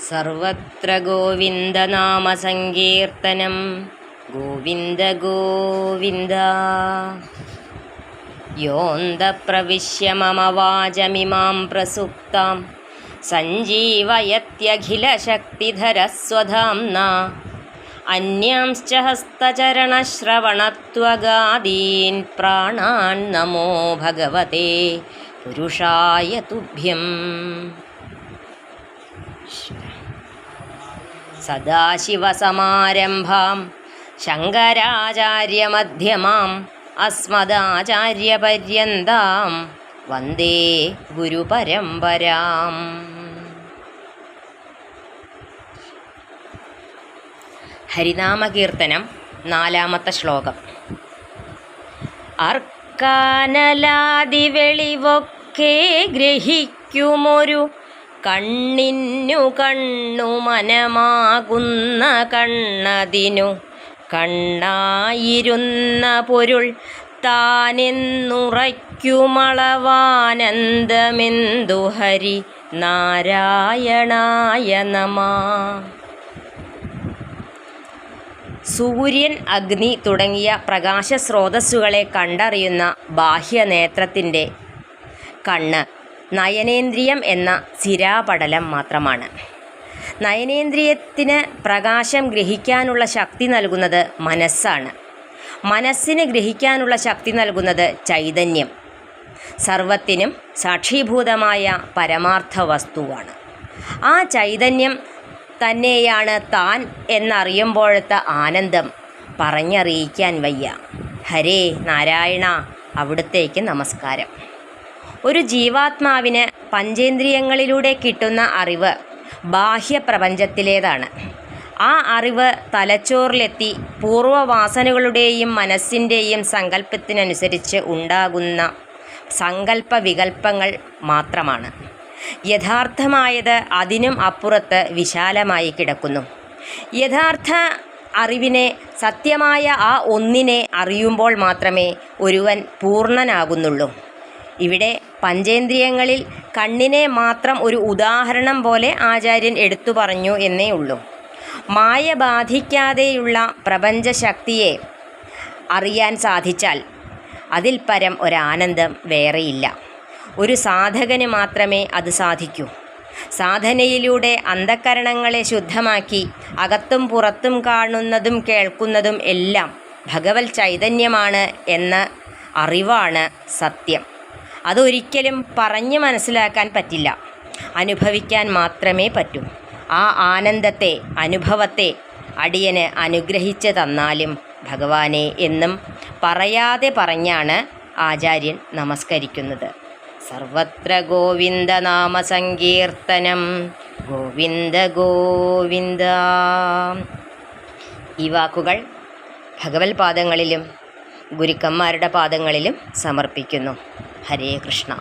സർവത്ര ഗോവിന്ദനാമസങ്കീർത്തനം. ഗോവിന്ദ ഗോവിന്ദ. യോന്തപ്രവിശ്യ മമ വാചമിമാം പ്രസുപ്താം സഞ്ജീവയത്യഖിലശക്തിധരസ്വധാംനാ അന്യാംശ്ച ഹസ്തചരണശ്രവണത്വഗാദീൻ പ്രാണാൻ നമോ ഭഗവതേ പുരുഷായ തുഭ്യം. സദാശിവസമാരംഭാം ശങ്കരാചാര്യമധ്യമാം അസ്മദാചാര്യപര്യന്താം വന്ദേ ഗുരുപരമ്പരാം. ഹരിനാമകീർത്തനം 4-ാമത്തെ ശ്ലോകം. അർക്കാനലാദി വെളിവൊക്കെ ഗ്രഹിക്കുമൊരു കണ്ണിന്നു കണ്ണു മനമാകുന്ന കണ്ണതിനു കണ്ണായിരുന്ന പൊരുൾ താനെന്നുറയ്ക്കുമളവാനന്ദമെന്തു ഹരി നാരായണായ നമഃ. സൂര്യൻ, അഗ്നി തുടങ്ങിയ പ്രകാശസ്രോതസ്സുകളെ കണ്ടറിയുന്ന ബാഹ്യനേത്രത്തിൻ്റെ കണ്ണ് നയനേന്ദ്രിയം എന്ന സിരാപടലം മാത്രമാണ്. നയനേന്ദ്രിയത്തിന് പ്രകാശം ഗ്രഹിക്കാനുള്ള ശക്തി നൽകുന്നത് മനസ്സാണ്. മനസ്സിന് ഗ്രഹിക്കാനുള്ള ശക്തി നൽകുന്നത് ചൈതന്യം. സർവത്തിനും സാക്ഷീഭൂതമായ പരമാർത്ഥ വസ്തുവാണ്. ആ ചൈതന്യം തന്നെയാണ് താൻ എന്നറിയുമ്പോഴത്തെ ആനന്ദം പറഞ്ഞറിയിക്കാൻ വയ്യ. ഹരേ നാരായണ, അവിടുത്തേക്ക് നമസ്കാരം. ഒരു ജീവാത്മാവിന് പഞ്ചേന്ദ്രിയങ്ങളിലൂടെ കിട്ടുന്ന അറിവ് ബാഹ്യപ്രപഞ്ചത്തിലേതാണ്. ആ അറിവ് തലച്ചോറിലെത്തി പൂർവ്വവാസനകളുടെയും മനസ്സിൻ്റെയും സങ്കല്പത്തിനനുസരിച്ച് ഉണ്ടാകുന്ന സങ്കല്പവികൽപ്പങ്ങൾ മാത്രമാണ്. യഥാർത്ഥമായത് അതിനും അപ്പുറത്ത് വിശാലമായി കിടക്കുന്നു. യഥാർത്ഥ അറിവിനെ, സത്യമായ ആ ഒന്നിനെ അറിയുമ്പോൾ മാത്രമേ ഒരുവൻ പൂർണ്ണനാകുന്നുള്ളൂ. ഇവിടെ പഞ്ചേന്ദ്രിയങ്ങളിൽ കണ്ണിനെ മാത്രം ഒരു ഉദാഹരണം പോലെ ആചാര്യൻ എടുത്തു പറഞ്ഞു എന്നേ ഉള്ളൂ. മായ ബാധിക്കാതെയുള്ള പ്രപഞ്ചശക്തിയെ അറിയാൻ സാധിച്ചാൽ അതിൽ പരം ഒരാനന്ദം വേറെയില്ല. ഒരു സാധകന് മാത്രമേ അത് സാധിക്കൂ. സാധനയിലൂടെ അന്ധക്കരണങ്ങളെ ശുദ്ധമാക്കി അകത്തും പുറത്തും കാണുന്നതും കേൾക്കുന്നതും എല്ലാം ഭഗവത് ചൈതന്യമാണ് എന്ന അറിവാണ് സത്യം. അതൊരിക്കലും പറഞ്ഞു മനസ്സിലാക്കാൻ പറ്റില്ല, അനുഭവിക്കാൻ മാത്രമേ പറ്റൂ. ആ ആനന്ദത്തെ, അനുഭവത്തെ അടിയന് അനുഗ്രഹിച്ച് തന്നാലും ഭഗവാനെ എന്നും പറയാതെ പറഞ്ഞാണ് ആചാര്യൻ നമസ്കരിക്കുന്നത്. സർവത്ര ഗോവിന്ദനാമസങ്കീർത്തനം. ഗോവിന്ദ ഗോവിന്ദ. ഈ വാക്കുകൾ ഭഗവത് പാദങ്ങളിലും ഗുരുക്കന്മാരുടെ പാദങ്ങളിലും സമർപ്പിക്കുന്നു. ഹരേ കൃഷ്ണ.